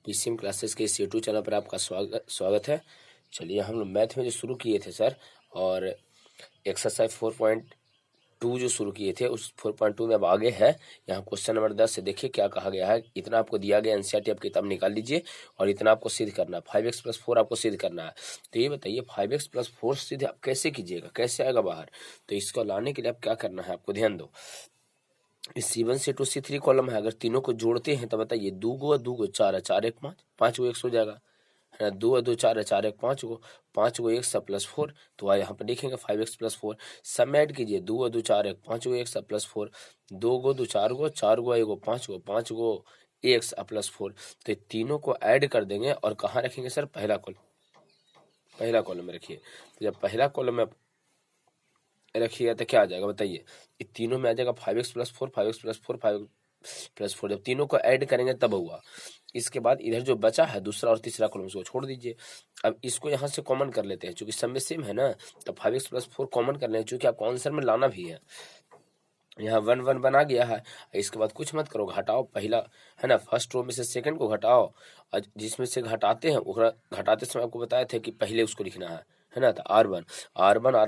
PCM classes के C2 channel पर आपका स्वागत है। चलिए हम लोग मैथ में जो शुरू किए थे सर, और एक्सरसाइज 4.2 जो शुरू किए थे उस 4.2 में अब आगे है। यहाँ क्वेश्चन नंबर 10 से देखिए क्या कहा गया है। इतना आपको दिया गया, एनसीईआरटी आप किताब निकाल लीजिए और इतना आपको सिद्ध करना है। 5x+4 आपको सिद्ध करना है। तो ये बताइए 5x+4 सिद्ध आप कैसे कीजिएगा, कैसे आएगा बाहर। तो इसको लाने के लिए आप क्या करना है, आपको ध्यान दो। C1 से टू C3 कॉलम है, अगर तीनों को जोड़ते हैं तो बताइए 2 गो 2 गो 4 है, 4 1 5, 5 गो x हो जाएगा, है ना। 2 2 4 है, 4 1 5 गो, 5 गो x प्लस 4। तो यहाँ पर देखेंगे 5x+4 सब में ऐड कीजिए। 2 2 4 1 5 गो x प्लस 4, 2 गो 2 4 गो, 4 गो 1 गो 5 गो, 5 गो x प्लस 4। तो तीनों को ऐड कर देंगे और कहाँ रखेंगे सर, पहला कॉलम में रखिए। तो जब पहला कॉलम में रखिएगा तो क्या आ जाएगा बताइए, ये तीनों में आ जाएगा 5x+4 5x+4 5+4। जब तीनों को ऐड करेंगे तब हुआ। इसके बाद इधर जो बचा है दूसरा और तीसरा कॉलम उसको छोड़ दीजिए। अब इसको यहाँ से कॉमन कर लेते हैं, चूंकि सब में सेम है ना, तो 5x+4 कॉमन कर लें, चूंकि आपको आंसर में लाना भी है। यहाँ 1 1 बना गया है। इसके बाद कुछ मत करो, घटाओ पहला, है ना, फर्स्ट रो में से सेकंड को घटाओ, और जिसमें से घटाते हैं वो घटाते समय आपको बताया था कि पहले उसको लिखना है ना। तो R1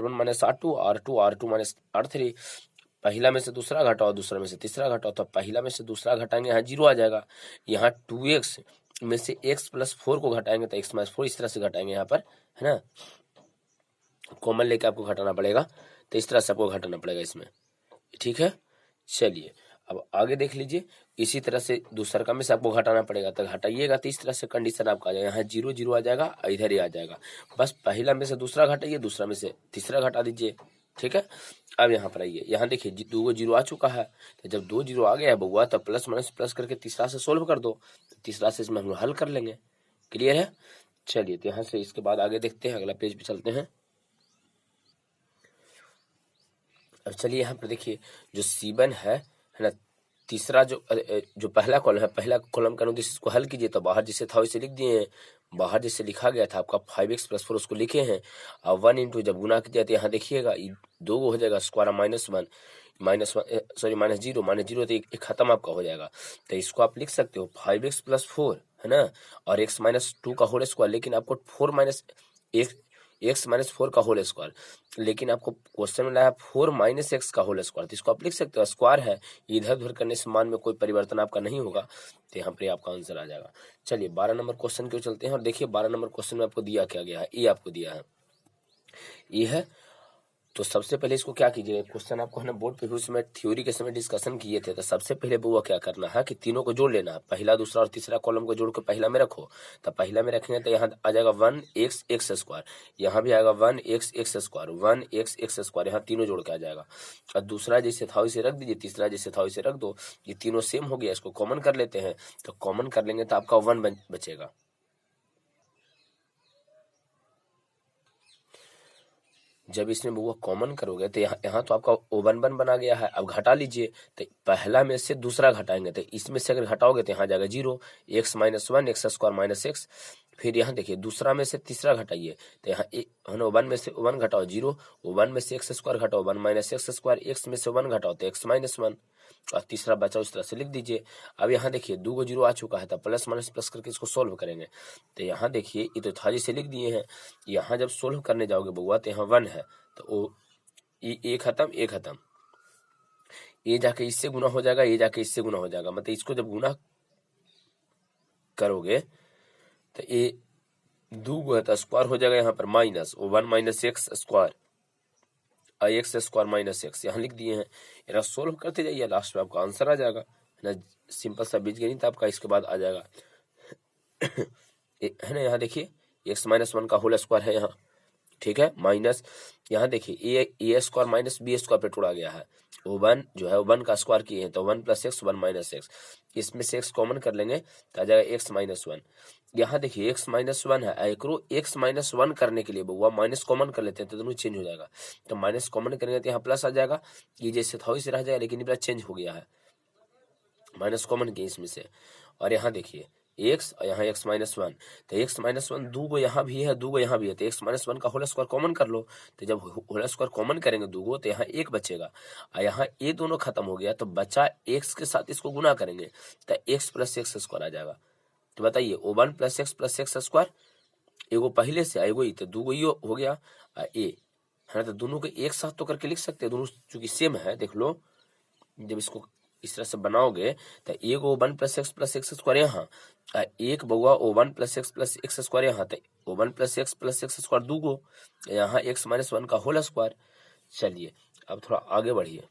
minus R2 minus R3। पहला में से दूसरा घटाओ, दूसरा में से तीसरा घटाओ, तो पहला में से दूसरा घटाएंगे, यहाँ 0 आ जाएगा। यहाँ 2x में से x+4 को घटाएंगे तो x-4 इस तरह से घटाएंगे यहाँ पर, है ना। कॉमन लेके आपको घटाना पड़ेगा, तो इस तरह से आपको घटाना पड़ेगा इसमें, ठीक है। चलिए अब आगे देख लीजिए। इसी तरह से दूसरा का में से आपको घटाना पड़ेगा, तो घटाइएगा तो इस तरह से कंडीशन आपका आ जाएगा। यहाँ 0 0 आ जाएगा, इधर ही आ जाएगा। बस पहला में से दूसरा घटाइए, दूसरा में से तीसरा घटा दीजिए, ठीक है। अब यहाँ पर आइए, यहाँ देखिए 2 को 0 आ चुका है। तो जब 2 0 आ गया है बउआ, तब प्लस माइनस प्लस करके तीसरा से सोल्व कर दो, तीसरा से इसमें हम लोग हल कर लेंगे। क्लियर है। चलिए तो यहाँ से इसके बाद आगे देखते हैं, अगला पेज पे चलते हैं। अब चलिए यहाँ पर देखिए जो C1 है ना, तीसरा जो पहला कॉलम है, पहला कॉलम का अनुदेश इसको हल कीजिए। तो बाहर जिसे था वैसे लिख दिए हैं, बाहर जिसे लिखा गया था आपका 5x+4 उसको लिखे हैं। अब 1 इंटू जब गुना कीजिए तो यहाँ देखिएगा 2 हो जाएगा, स्क्वायर -1 -0 तो एक खत्म आपका हो जाएगा। तो इसको आप लिख सकते हो 5x+4, है ना, और x-2 का होल स्क्वायर। लेकिन आपको 4 का होल स्क्वायर, लेकिन आपको क्वेश्चन में लाया 4 - x का होल स्क्वायर। तो इसको आप लिख सकते हो, स्क्वायर है, इधर उधर करने से मान में कोई परिवर्तन आपका नहीं होगा, तो यहाँ पर आपका आंसर आ जाएगा। चलिए 12 नंबर क्वेश्चन क्यों चलते हैं, और देखिए 12 नंबर क्वेश्चन में आपको दिया क्या गया है, ये आपको दिया है, ये है। तो सबसे पहले इसको क्या कीजिए, क्वेश्चन आपको है ना बोर्ड पे भी उसमें थ्योरी के समय डिस्कशन किए थे। तो सबसे पहले बुआ क्या करना है कि तीनों को जोड़ लेना है, पहला दूसरा और तीसरा कॉलम को जोड़ के पहला में रखो। तो पहला में रखेंगे तो यहाँ आ जाएगा 1x स्क्वायर, यहाँ भी आएगा 1x स्क्वायर, 1x स्क्वायर, यहाँ तीनों जोड़ के आ जाएगा। और दूसरा जैसे था वैसे रख दीजिए, तीसरा जैसे था वैसे रख दो। ये तीनों सेम हो गया, इसको कॉमन कर लेते हैं। तो कॉमन कर लेंगे तो आपका 1 बचेगा। जब इसमें बुआ कॉमन करोगे तो यहाँ तो आपका 1 बना गया है। अब घटा लीजिए, तो पहला में से दूसरा घटाएंगे तो इसमें से अगर घटाओगे तो यहाँ जाएगा 0, x -1 x square minus x। फिर यहाँ देखिए दूसरा में से तीसरा घटाइए, तो यहाँ 1 में से 1 घटाओ 0, 1 में से x स्क्वायर घटाओ 1 - x स्क्वायर, x में से 1 घटाओ तो x -1, और तीसरा बचा उस तरह से लिख दीजिए। अब यहाँ देखिए 2 को 0 आ चुका है, तो प्लस माइनस प्लस करके इसको सोल्व करेंगे। तो यहाँ देखिए ये तो था जिसे लिख दिए हैं, यहाँ जब सोल्व करने जाओगे बउआ तो यहाँ 1 है, तो वो ये खत्म, ये खत्म, ये जाके इससे गुना हो जाएगा, ये जाके इससे गुना हो जाएगा। मतलब इसको जब गुना करोगे तो ये 2 है तो स्क्वायर हो जाएगा, यहाँ पर minus 1 - x square, x square minus x यहाँ लिख दिए हैं। यार सोल्व करते जाइए, लास्ट में आपका आंसर आ जाएगा, है ना। सिंपल सा बीजगणित आपका इसके बाद आ जाएगा, है ना। यहाँ देखिए x -1 का होल स्क्वायर है यहाँ, ठीक है, माइनस यहाँ देखिए ए स्क्वायर माइनस बी स्क्वायर पे टूटा गया है। 1 जो है 1 का स्क्वायर किए हैं, तो 1 + x 1 - x, इसमें से x कॉमन कर लेंगे तो आ जाएगा x -1। यहाँ देखिए x -1 है, एकरो x -1 करने के लिए बुआ माइनस कॉमन कर लेते हैं तो दोनों चेंज हो जाएगा। तो माइनस कॉमन करेंगे तो यहाँ प्लस आ जाएगा, ये जैसे था वैसे रह जाएगा, लेकिन ये चेंज हो गया है, माइनस कॉमन किए इसमें से। और यहाँ देखिए x और यहाँ x -1, तो x -1 2 को यहाँ भी है, 2 को यहाँ भी है, तो x -1 का होल स्क्वायर कॉमन कर लो। तो जब होल स्क्वायर कॉमन करेंगे 2 को, तो यहाँ 1 बचेगा, और यहाँ ये दोनों खत्म हो गया, तो बचा x के साथ इसको गुना करेंगे तो x + x स्क्वायर आ जाएगा। तो बताइए O1 प्लस एक्स स्क्वायर, एगो पहले से एगो ही तो दूगो ही हो गया ए है ना। तो दोनों को एक साथ तो करके लिख सकते हैं, दोनों चूंकि सेम है। देख लो जब इसको इस तरह से बनाओगे तो एगो O1 प्लस एक्स स्क्वायर यहाँ, एक बउआ O1 प्लस एक्स स्क्वायर यहाँ, तो O1 प्लस एक्स स्क्वायर दूगो, यहाँ x माइनस 1 का होल स्क्वायर। चलिए अब थोड़ा आगे बढ़िए।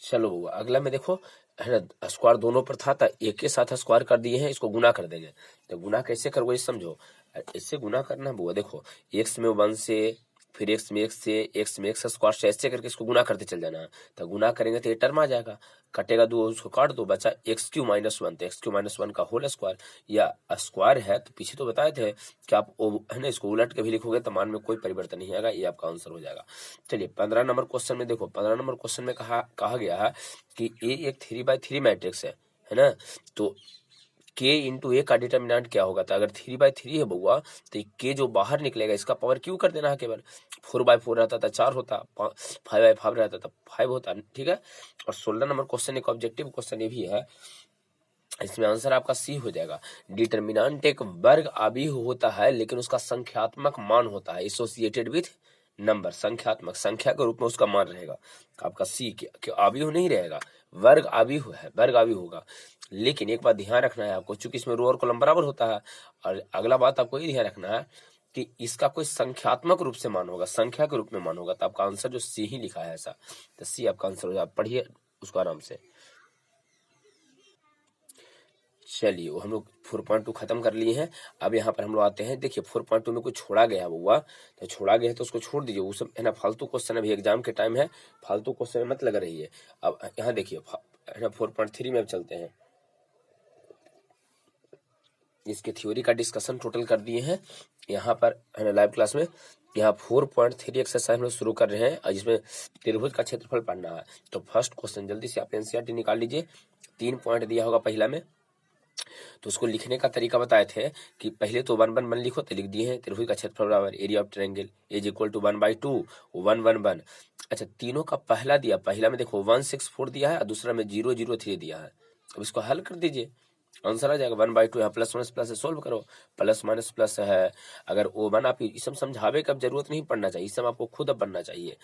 चलो बउआ अगला में देखो है ना, स्क्वायर दोनों पर था तो एक के साथ स्क्वायर कर दिए हैं, इसको गुना कर देंगे। तो गुना कैसे करोगे समझो, इससे गुना करना बुआ। देखो एक्स में 1 से, फिर एक्स में एक्स से, एक्स में एक्स स्क्वायर से, ऐसे करके इसको गुना करते चल जाना है। तो गुना करेंगे तो ये टर्म आ जाएगा, कटेगा दो, उसको काट दो, बचा एक्स क्यू माइनस 1, तो एक्स क्यू माइनस 1 का होल स्क्वायर। या स्क्वायर है तो पीछे तो बताए थे कि आप है ना इसको उलट के भी लिखोगे तो मान में कोई परिवर्तन नहीं आएगा, ये आपका आंसर हो जाएगा। चलिए 15 नंबर क्वेश्चन में देखो, 15 नंबर क्वेश्चन में कहा गया है कि ए एक 3x3 मैट्रिक्स है ना। तो k इंटू ए का डिटर्मिनेंट क्या होगा, तो अगर 3x3 है बउआ तो k जो बाहर निकलेगा इसका पावर क्यू कर देना है केवल। 4x4 रहता था 4 होता, 5x5 रहता था 5 होता, ठीक है। और 16 नंबर क्वेश्चन एक ऑब्जेक्टिव क्वेश्चन ये भी है, इसमें आंसर आपका सी हो जाएगा। डिटर्मिनेंट एक वर्ग आव्यूह होता है लेकिन उसका संख्यात्मक मान होता है, एसोसिएटेड विथ नंबर, संख्यात्मक, संख्या के रूप में उसका मान रहेगा। आपका सी क्या आव्यूह नहीं रहेगा, वर्ग आव्यूह है, वर्ग आव्यूह होगा। लेकिन एक बात ध्यान रखना है आपको, चूंकि इसमें रो और कॉलम बराबर होता है। और अगला बात आपको ये ध्यान रखना है कि इसका कोई संख्यात्मक रूप से मान होगा, संख्या के रूप में मान होगा। तो आपका आंसर जो सी ही लिखा है ऐसा, तो सी आपका आंसर हो जाएगा। पढ़िए उसको आराम से। चलिए वो हम लोग 4.2 खत्म कर लिए हैं। अब यहाँ पर हम लोग आते हैं, देखिए 4.2 में कुछ छोड़ा गया है बउआ, तो छोड़ा गया है तो उसको छोड़ दीजिए, वो सब है ना फालतू क्वेश्चन, अभी एग्जाम के टाइम है, फालतू क्वेश्चन में मत लग रही है। अब यहाँ देखिए है ना 4.3 में अब चलते हैं, इसके थ्योरी का डिस्कशन टोटल कर दिए हैं यहाँ पर है ना लाइव क्लास में। यहाँ 4.3 एक्सरसाइज हम लोग शुरू कर रहे हैं और जिसमें त्रिभुज का क्षेत्रफल पढ़ना है। तो फर्स्ट क्वेश्चन जल्दी से आप एनसीईआरटी निकाल लीजिए, 3 पॉइंट दिया होगा पहला में। तो उसको लिखने का तरीका बताए थे कि पहले तो 1 लिखो, तो लिख दिए हैं त्रिभुज का क्षेत्रफल बराबर area of triangle is equal to 1/2 1 1 1। अच्छा तीनों का पहला दिया, पहला में देखो 164 दिया है और दूसरा में 003 दिया है। अब इसको हल कर दीजिए, आंसर आ जाएगा 1/2। यहाँ प्लस माइनस प्लस से सोल्व करो, प्लस माइनस प्लस है। अगर O1 आप इस सब समझावे का जरूरत नहीं पड़ना चाहिए, इस सब आपको खुद अब बनना चाहिए।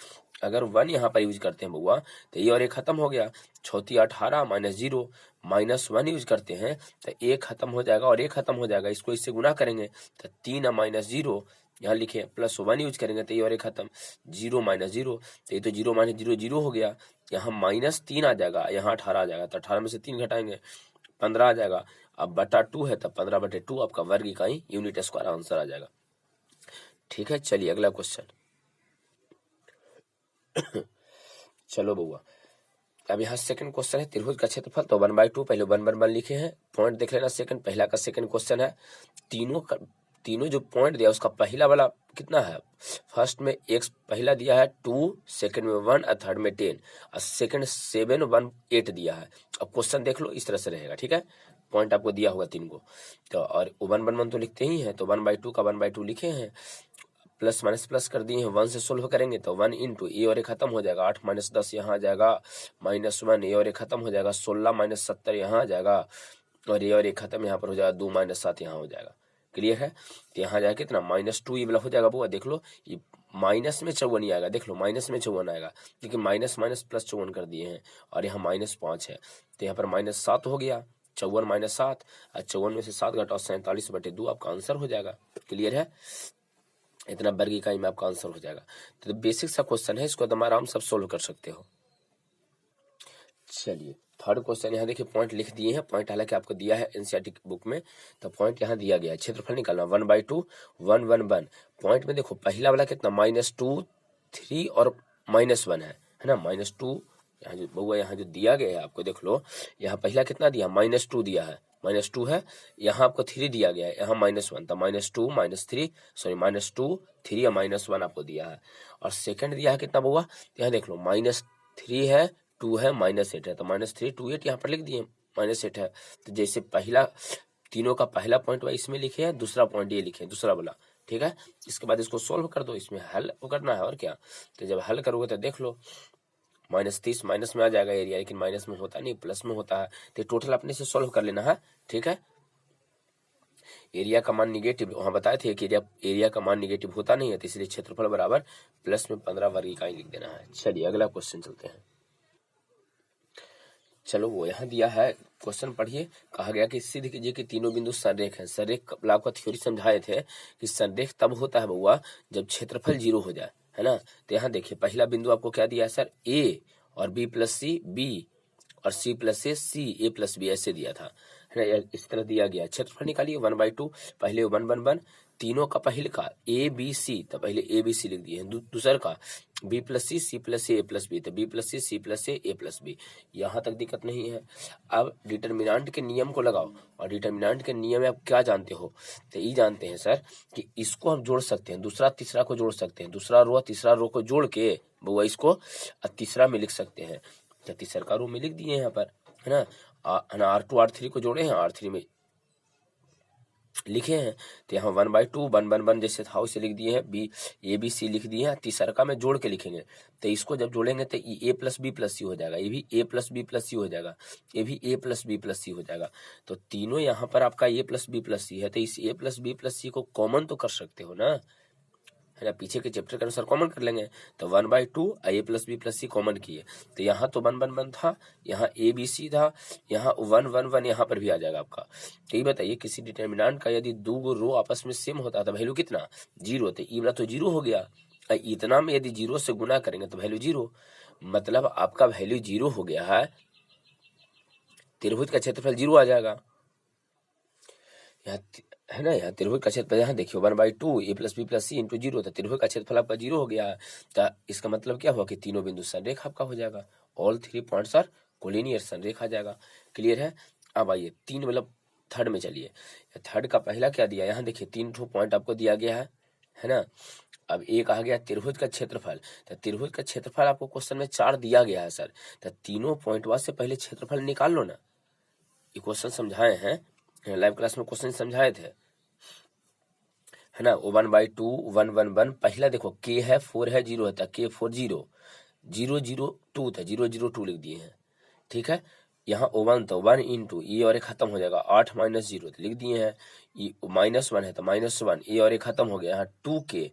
अगर 1 यहाँ पर यूज करते हैं बउआ तो ये और एक खत्म हो गया, 6 18 माइनस 0, -1 यूज करते हैं तो एक खत्म हो जाएगा और एक खत्म हो जाएगा, इसको इससे गुना करेंगे तो 3 माइनस 0 यहाँ लिखे, प्लस 1 यूज करेंगे तो ये और एक खत्म, 0 माइनस 0 तो ये तो 0 माइनस 0 0 हो गया। यहाँ -3 आ जाएगा, यहाँ 18 आ जाएगा, तो 18 में से 3 घटाएंगे 15 आ जाएगा। अब बटा 2 है तो 15/2 आपका वर्ग इकाई यूनिट स्क्वायर आंसर आ जाएगा। ठीक है चलिए अगला क्वेश्चन। चलो बउआ अब यहाँ सेकंड क्वेश्चन है त्रिभुज का क्षेत्रफल, तो 1/2 पहले 1 लिखे हैं, पॉइंट देख लेना। सेकंड पहला का सेकंड क्वेश्चन है, तीनों जो पॉइंट दिया उसका पहला वाला कितना है, फर्स्ट में x पहला दिया है 2, सेकंड में 1 और थर्ड में 10 और सेकंड 7 1 8 दिया है। अब क्वेश्चन देख लो इस तरह से रहेगा, ठीक है, पॉइंट आपको दिया होगा 3 को। तो और 1 तो लिखते ही हैं, तो 1/2 का 1/2 लिखे हैं, प्लस माइनस प्लस कर दिए हैं, 1 से सोल्व करेंगे तो 1 इंटू ये और ये खत्म हो जाएगा, 8 माइनस 10 यहाँ आ जाएगा, -1 ये और ये खत्म हो जाएगा, 16 माइनस 70 यहाँ आ जाएगा और ये और ये खत्म यहाँ पर हो जाएगा, 2 माइनस 7 यहाँ हो जाएगा। क्लियर है, तो यहाँ जाएगा कितना -2 ये वाला हो जाएगा बुआ। देख लो ये माइनस में 54 ही आएगा, देख लो माइनस में 54 आएगा, लेकिन माइनस माइनस प्लस 54 कर दिए हैं और यहाँ -5 है, तो यहाँ पर -7 हो गया, 54 - 7 और 54 में से 7 घटाओ 47/2 आपका आंसर हो जाएगा। क्लियर है, इतना वर्ग इकाई में आपका आंसर हो जाएगा। तो बेसिक सा क्वेश्चन है, इसको तुम आराम से सोल्व कर सकते हो। चलिए थर्ड क्वेश्चन यहाँ देखिए, पॉइंट लिख दिए हैं, पॉइंट हालांकि आपको दिया है एनसीईआरटी बुक में, तो पॉइंट यहाँ दिया गया है, क्षेत्रफल निकालना 1/2 1 1 1। पॉइंट में देखो पहला वाला कितना -2 3 और -1 है ना, -2 यहाँ जो बउआ यहाँ जो दिया गया है आपको देख लो, यहाँ पहला कितना दिया -2 दिया है, -2 है, यहाँ आपको 3 दिया गया है, यहाँ -1 था, -2 -3 सॉरी -2 3 और -1 आपको दिया है। और सेकंड दिया है कितना बउआ, यहाँ देख लो -3 है 2 है -8 है, तो -3 2 8 यहाँ पर लिख दिए, -8 है। तो जैसे पहला तीनों का पहला पॉइंट इसमें लिखे हैं, दूसरा पॉइंट ये लिखे दूसरा वाला, ठीक है। इसके बाद इसको सोल्व कर दो, इसमें हल करना है और क्या। तो जब हल करोगे तो देख लो -30 माइनस में आ जाएगा एरिया, लेकिन माइनस में होता नहीं, प्लस में होता है। तो टोटल अपने से सॉल्व कर लेना है, ठीक है। एरिया का मान निगेटिव, वहां बताए थे कि एरिया का मान निगेटिव होता नहीं है, तो इसलिए क्षेत्रफल बराबर प्लस में 15 वर्ग इकाई लिख देना है। चलिए अगला क्वेश्चन चलते हैं। चलो वो यहाँ दिया है, क्वेश्चन पढ़िए। कहा गया कि सिद्ध कीजिए कि तीनों बिंदु संरेख हैं। संरेख लाभ का थ्योरी समझाए थे कि संरेख तब होता है बउआ जब क्षेत्रफल 0 हो जाए, है ना। तो यहाँ देखिए पहला बिंदु आपको क्या दिया है सर, ए और बी प्लस सी, बी और सी प्लस ए, सी ए प्लस बी, ऐसे दिया था, है ना। इस तरह दिया गया। क्षेत्रफल निकालिए 1/2, पहले 1/1 तीनों का पहले का ए बी सी, तो पहले ए बी सी लिख दिए। दूसर का बी प्लस सी प्लस ए प्लस बी, तो बी प्लस सी प्लस ए प्लस बी। यहाँ तक दिक्कत नहीं है। अब डिटर्मिनेंट के नियम को लगाओ, और डिटर्मिनेंट के नियम में आप क्या जानते हो, तो ये जानते हैं सर कि इसको हम जोड़ सकते हैं, दूसरा तीसरा को जोड़ सकते हैं, दूसरा रो तीसरा रो को जोड़ के बउआ इसको तीसरा में लिख सकते हैं। तो तीसरा का रो में लिख दिए यहाँ पर, है ना। R2 R3 को जोड़े हैं, R3 में लिखे हैं। तो यहाँ 1/2 1/1 जैसे था उसे लिख दिए हैं, बी ए बी सी लिख दिए हैं। तीसरा का में जोड़ के लिखेंगे, तो इसको जब जोड़ेंगे तो ए प्लस बी प्लस सी हो जाएगा, ये भी ए प्लस बी प्लस सी हो जाएगा, ये भी ए प्लस बी प्लस सी हो जाएगा। तो तीनों यहाँ पर आपका ए प्लस बी प्लस सी है, तो इस ए प्लस बी प्लस सी को कॉमन तो कर सकते हो ना, है ना। पीछे के चैप्टर के अनुसार कॉमन कर लेंगे। तो 1/2 ए प्लस बी प्लस सी कॉमन किए, तो यहाँ तो 1/1 था, यहाँ ए बी सी था, यहाँ 1/1 यहाँ पर भी आ जाएगा आपका। तो ये बताइए किसी डिटर्मिनेंट का यदि दो गो रो आपस में सेम होता है तो वैल्यू कितना, 0। तो ई वाला तो 0 हो गया। इतना में यदि 0 से गुना करेंगे तो वैल्यू 0, मतलब आपका वैल्यू 0 हो गया है। त्रिभुज का क्षेत्रफल 0 आ जाएगा यहाँ, है ना। यहाँ त्रिभुज का क्षेत्रफल यहाँ देखिए 1/2 ए प्लस बी प्लस सी इंटू 0, तो त्रिभुज का क्षेत्रफल आपका 0 हो गया है। तो इसका मतलब क्या हुआ कि तीनों बिंदु संरेख आपका हो जाएगा, ऑल 3 पॉइंट्स आर कोलिनियर, संरेख आ जाएगा। क्लियर है। अब आइए तीन मतलब थर्ड में चलिए। थर्ड का पहला क्या दिया, यहाँ देखिए 3 पॉइंट आपको दिया गया है ना। अब एक आ गया त्रिभुज का क्षेत्रफल, तो त्रिभुज का क्षेत्रफल आपको क्वेश्चन में 4 दिया गया है सर। तो तीनों पॉइंट से पहले क्षेत्रफल निकाल लो ना, ये क्वेश्चन समझाए हैं, लाइव क्लास में क्वेश्चन समझाए थे, है ना। 1/2 1/1 पहला देखो के है 4 है 0 है, के 4 0 0 0 2 था, 0 0 2 लिख दिए हैं, ठीक है। यहाँ 1 तो 1 इंटू ये और एक खत्म हो जाएगा, 8 माइनस 0 लिख दिए हैं। ये -1 है तो -1, ये और एक खत्म हो गया, यहाँ 2 के,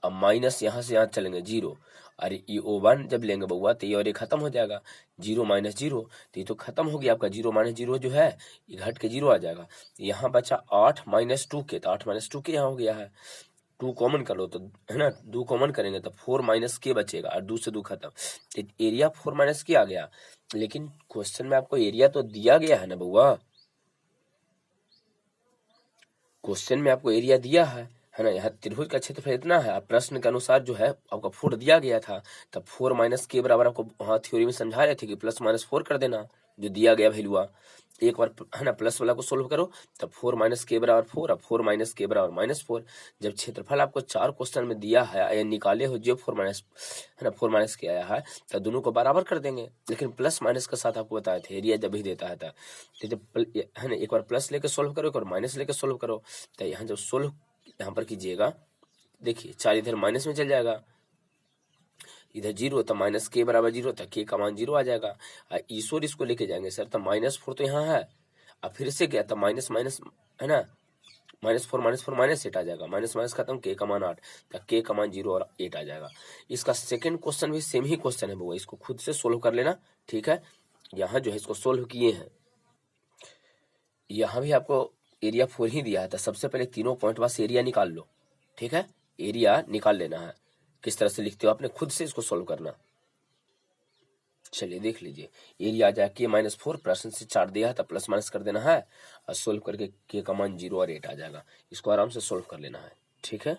अब माइनस यहाँ से यहाँ चलेंगे 0, अरे ये 1 जब लेंगे बउआ तो ये और ये खत्म हो जाएगा, 0 माइनस 0, तो ये तो खत्म हो गया आपका। 0 माइनस 0 जो है ये घट के 0 आ जाएगा। यहाँ बचा 8 माइनस 2 के, तो 8 माइनस 2 के यहाँ हो गया है। 2 कॉमन कर लो तो, है ना, 2 कॉमन करेंगे तो 4 माइनस के बचेगा, और 2 से 2 खत्म, तो एरिया 4 माइनस के आ गया। लेकिन क्वेश्चन में आपको एरिया तो दिया गया है ना बउआ, क्वेश्चन में आपको एरिया दिया है ना। यहाँ त्रिभुज का क्षेत्रफल इतना है, प्रश्न के अनुसार जो है आपका 4 दिया गया था, तब 4 माइनस के बराबर आपको वहाँ थ्योरी में समझा रहे थे कि +-4 कर देना, जो दिया गया वैल्यू। एक बार है ना प्लस वाला को सोल्व करो, तब 4 माइनस के बराबर 4, अब 4 माइनस के बराबर -4। जब क्षेत्रफल आपको 4 क्वेश्चन में दिया है या निकाले हो जो 4 माइनस, है ना, 4 माइनस के आया है, तो दोनों को बराबर कर देंगे। लेकिन प्लस माइनस का साथ आपको बताए थे एरिया जब भी देता है तो जब, है ना, एक बार प्लस लेके सोल्व करो, एक बार माइनस लेके सोल्व करो। तो यहाँ जब सोल्व यहाँ पर कीजिएगा, देखिए 4 इधर माइनस में चल जाएगा, इधर 0 तो माइनस के बराबर 0, तो के का मान 0 आ जाएगा। ईश्वर इसको लेके जाएंगे सर, तो -4 तो यहाँ है, अब फिर से गया तो माइनस माइनस, है ना, -4 -8 आ जाएगा, माइनस माइनस खत्म, के का मान 8, तो के का मान 0 और 8 आ जाएगा। इसका सेकंड क्वेश्चन भी सेम ही क्वेश्चन है वो, इसको खुद से सोल्व कर लेना, ठीक है। यहाँ जो है इसको सोल्व किए हैं, यहाँ भी आपको एरिया 4 ही दिया है, तो सबसे पहले तीनों पॉइंट से एरिया निकाल लो, ठीक है। एरिया निकाल लेना है, किस तरह से लिखते हो आपने खुद से इसको सोल्व करना। चलिए देख लीजिए, एरिया आ जाए के-4, प्रश्न से 4 दिया है तो प्लस माइनस कर देना है, और सोल्व करके के का मान 0 और 8 आ जाएगा। इसको आराम से सोल्व कर लेना है, ठीक है।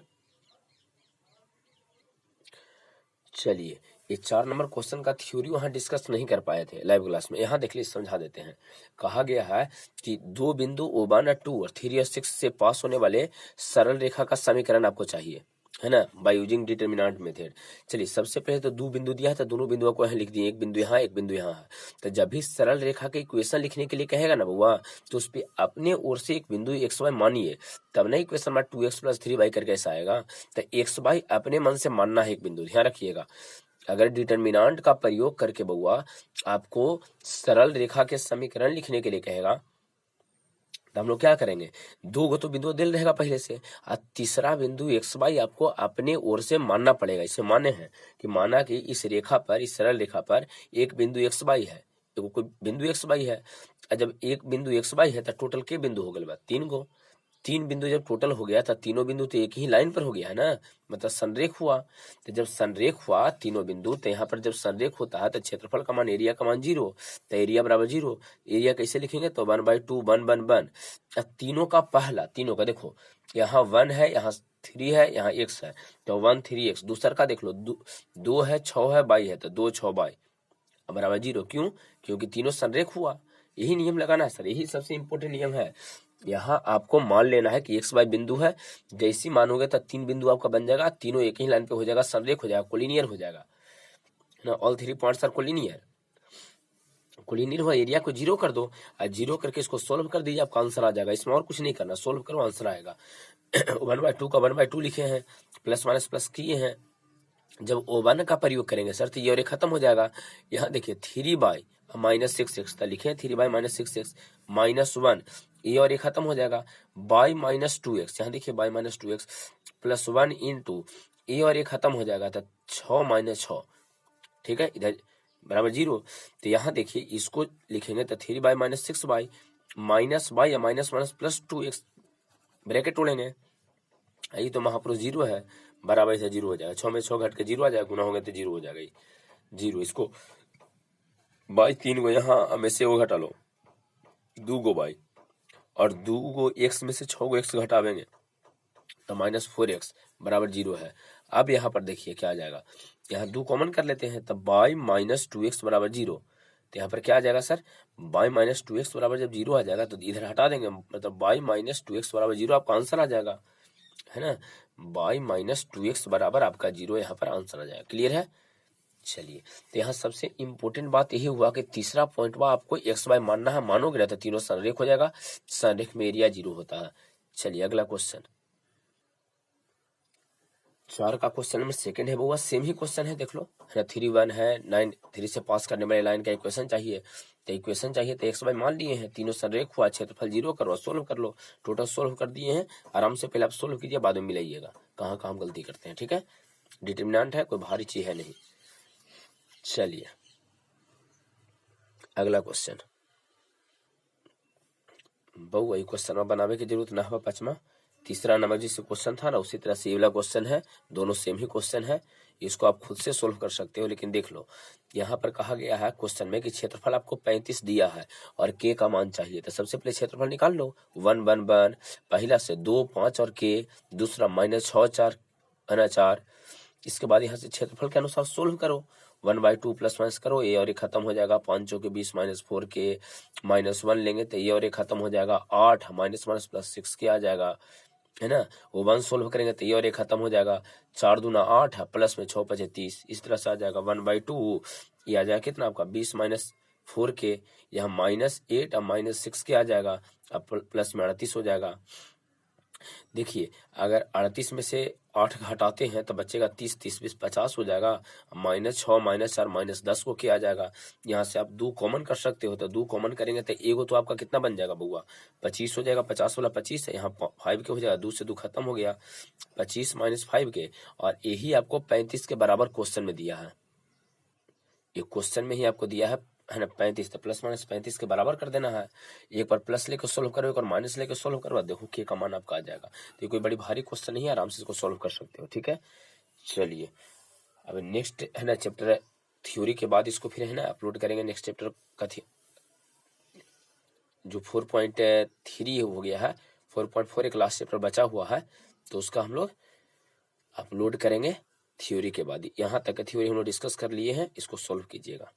चलिए ये 4 नंबर क्वेश्चन का थ्योरी वहां डिस्कस नहीं कर पाए थे लाइव क्लास में, यहाँ देख लीजिए समझा देते हैं। कहा गया है कि दो बिंदु O1 और 2 और 3 और 6 से पास होने वाले सरल रेखा का समीकरण आपको चाहिए, है ना, बाय यूजिंग डिटर्मिनेंट मेथड। चलिए सबसे पहले तो 2 बिंदु दिया है, तो दोनों बिंदुओं को यहाँ लिख दिए, एक बिंदु यहाँ एक बिंदु यहाँ है। तो जब भी सरल रेखा के इक्वेशन लिखने के लिए कहेगा ना बउआ, तो उस पर अपने ओर से एक बिंदु XY मानिए, तब ना इक्वेशन में 2x + 3y करके ऐसा आएगा। तो XY अपने मन से मानना है एक बिंदु, ध्यान रखिएगा। अगर डिटर्मिनेंट का प्रयोग करके बउआ आपको सरल रेखा के समीकरण लिखने के लिए कहेगा तो हम लोग क्या करेंगे, दो गो तो बिंदु दिल रहेगा पहले से, और तीसरा बिंदु एक्स वाई आपको अपने ओर से मानना पड़ेगा। इसे माने हैं कि माना कि इस रेखा पर, इस सरल रेखा पर एक बिंदु एक्स वाई है, कोई बिंदु एक्स वाई है। और जब एक बिंदु एक्स वाई है तो टोटल के बिंदु हो गए, तीन गो। तीन बिंदु जब टोटल हो गया तो तीनों बिंदु तो एक ही लाइन पर हो गया है ना, मतलब संरेख हुआ। तो जब संरेख हुआ तीनों बिंदु, तो यहाँ पर जब संरेख होता है तो क्षेत्रफल का मान, एरिया का मान 0, तो एरिया बराबर 0। एरिया कैसे लिखेंगे, तो 1/2 1 1 1। तीनों का पहला, तीनों का देखो, यहाँ 1 है, यहाँ 3 है, यहाँ x है, तो 1 3x। दूसरा का देख लो, 2 है, 6 है, 22 है, तो 2 6 22 बराबर 0। क्यों, क्योंकि तीनों संरेख हुआ। यही नियम लगाना है सर, यही सबसे इंपॉर्टेंट नियम है। यहाँ आपको मान लेना है कि एक्स वाई बिंदु है, जैसी मानोगे तो तीन बिंदु आपका बन जाएगा, तीनों एक ही लाइन पे हो जाएगा, संरेख हो जाएगा, कोलिनियर हो जाएगा ना। All 3 points are collinear. Collinear हुआ, एरिया को 0 कर दो, और 0 करके इसको सोल्व कर दीजिए, आपका आंसर आ जाएगा। इसमें और कुछ नहीं करना, सोल्व करो आंसर आएगा। 1/2 का 1/2 लिखे हैं, प्लस माइनस प्लस किए हैं। जब O1 का प्रयोग करेंगे सर तो ये और खत्म हो जाएगा। यहाँ देखिए 3/-6x लिखे, 3/-6x -1, ये और खत्म हो जाएगा। बाई -2x, यहाँ देखिए बाई -2x प्लस 1 इंटू, ये और खत्म हो जाएगा, तो 6 - 6, ठीक है, इधर बराबर 0। तो यहाँ देखिए इसको लिखेंगे तो 3/-6 माइनस बाई या माइनस प्लस 2x, ब्रैकेट तोड़ेंगे, यही तो महापुरुष 0 है, बराबर से 0 हो जाएगा। 6 में 6 घट के 0 आ जाएगा, गुना होंगे तो 0 हो जाएगा, 0। इसको बाई 3 गो यहाँ में से वो घटा लो, 2 गो बाई, और 2 गो x में से 6 गो x घटावेंगे तो -4x बराबर 0 है। अब यहाँ पर देखिए क्या आ जाएगा, यहाँ 2 कॉमन कर लेते हैं, तब बाई -2x बराबर 0। तो यहाँ पर क्या आ जाएगा सर, बाई -2x बराबर जब 0 आ जाएगा तो इधर हटा देंगे, मतलब बाई -2x बराबर 0 आपका आंसर आ जाएगा, है ना। बाई -2x बराबर आपका 0 यहाँ पर आंसर आ जाएगा। क्लियर है। चलिए, तो यहाँ सबसे इंपॉर्टेंट बात यही हुआ कि तीसरा पॉइंट हुआ आपको एक्स वाई मानना है, मानोगे ना तो तीनों संरेख हो जाएगा, संरेख में एरिया 0 होता है। चलिए अगला क्वेश्चन, 4 का क्वेश्चन नंबर 2 है वो सेम ही क्वेश्चन है, देख लो, है ना। 3 1 है, 9 3 से पास करने वाले लाइन का इक्वेशन चाहिए, तो इक्वेशन चाहिए तो एक्स वाई मान लिए हैं, तीनों संरेख हुआ, क्षेत्रफल 0 करो, सोल्व कर लो। टोटल सोल्व कर दिए हैं, आराम से पहले आप सोल्व कीजिए, बाद में मिलाइएगा कहाँ कहाँ हम गलती करते हैं, ठीक है। डिटर्मिनेंट है, कोई भारी चीज है नहीं। चलिए अगला क्वेश्चन, बहु वही क्वेश्चन बनावे की जरूरत ना हो, 5वां। तीसरा नंबर जिससे क्वेश्चन था ना, उसी तरह से ये वाला क्वेश्चन है, दोनों सेम ही क्वेश्चन है। इसको आप खुद से सोल्व कर सकते हो, लेकिन देख लो यहाँ पर कहा गया है क्वेश्चन में कि क्षेत्रफल आपको 35 दिया है और के का मान चाहिए। तो सबसे पहले क्षेत्रफल निकाल लो, 1 1 1, पहला से 2 5 और के, दूसरा -6 4 4। इसके बाद यहाँ से क्षेत्रफल के अनुसार सोल्व करो, 1/2 प्लस माइनस करो, ये और ये खत्म हो जाएगा, 5 के 20 -4 के, -1 लेंगे तो ये और ये खत्म हो जाएगा, 8 माइनस प्लस 6 के आ जाएगा, है ना। वो 1 सोल्व करेंगे तो ये और ये खत्म हो जाएगा, 4 दूना 8 है, प्लस में 6 5 30, इस तरह से आ जाएगा 1/2। ये आ जाएगा कितना आपका 20 -4 के, यहाँ -8 और -6 के आ जाएगा, अब प्लस में 38 हो जाएगा। देखिए अगर 38 में से 8 हटाते हैं तो बचेगा 30, 30 20 50 हो जाएगा, -6 -4 -10 को क्या आ जाएगा। यहाँ से आप 2 कॉमन कर सकते हो, तो 2 कॉमन करेंगे तो एगो तो आपका कितना बन जाएगा बउआ, 25 हो जाएगा। 50 वाला 25 है, यहाँ 5 के हो जाएगा, 2 से 2 खत्म हो गया, 25 -5 के, और यही आपको 35 के बराबर क्वेश्चन में दिया है। ये क्वेश्चन में ही आपको दिया है ना 35, तो प्लस माइनस 35 के बराबर कर देना है। एक बार प्लस लेकर सोल्व करो, एक बार माइनस लेकर सोल्व करो, देखो के का मान आपका आ जाएगा। तो ये कोई बड़ी भारी क्वेश्चन नहीं है, आराम से इसको सोल्व कर सकते हो, ठीक है। चलिए अब नेक्स्ट है ना चैप्टर थ्योरी के बाद इसको फिर है ना अपलोड करेंगे नेक्स्ट चैप्टर का जो 4.3 हो गया है, 4.4 एक लास्ट चैप्टर बचा हुआ है, तो उसका हम लोग अपलोड करेंगे थ्योरी के बाद। यहाँ तक का थ्योरी हम लोग डिस्कस कर लिए हैं, इसको सोल्व कीजिएगा।